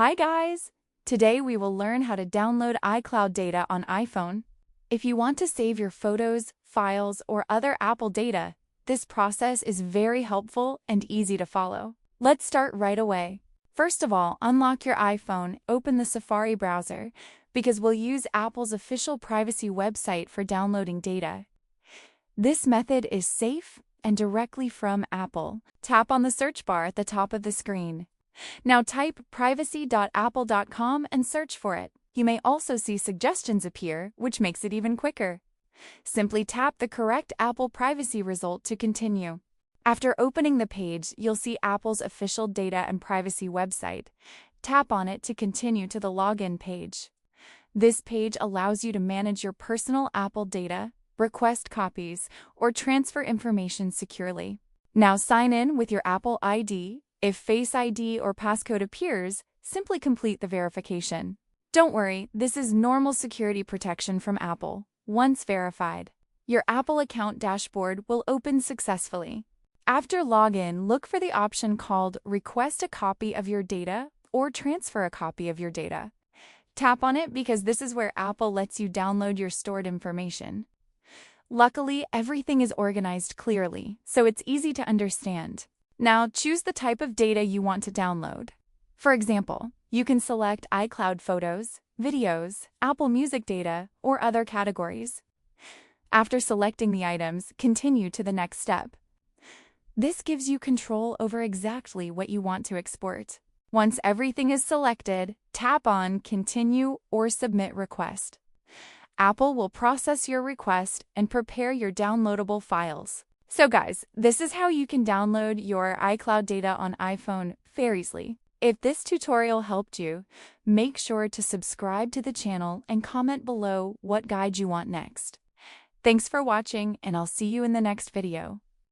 Hi guys! Today we will learn how to download iCloud data on iPhone. If you want to save your photos, files, or other Apple data, this process is very helpful and easy to follow. Let's start right away. First of all, unlock your iPhone, open the Safari browser, because we'll use Apple's official privacy website for downloading data. This method is safe and directly from Apple. Tap on the search bar at the top of the screen. Now type privacy.apple.com and search for it. You may also see suggestions appear, which makes it even quicker. Simply tap the correct Apple privacy result to continue. After opening the page, you'll see Apple's official data and privacy website. Tap on it to continue to the login page. This page allows you to manage your personal Apple data, request copies, or transfer information securely. Now sign in with your Apple ID. If Face ID or passcode appears, simply complete the verification. Don't worry, this is normal security protection from Apple. Once verified, your Apple account dashboard will open successfully. After login, look for the option called Request a copy of your data or Transfer a copy of your data. Tap on it because this is where Apple lets you download your stored information. Luckily, everything is organized clearly, so it's easy to understand. Now, choose the type of data you want to download. For example, you can select iCloud photos, videos, Apple Music data, or other categories. After selecting the items, continue to the next step. This gives you control over exactly what you want to export. Once everything is selected, tap on Continue or Submit Request. Apple will process your request and prepare your downloadable files. So guys, this is how you can download your iCloud data on iPhone very easily. If this tutorial helped you, make sure to subscribe to the channel and comment below what guide you want next. Thanks for watching, and I'll see you in the next video.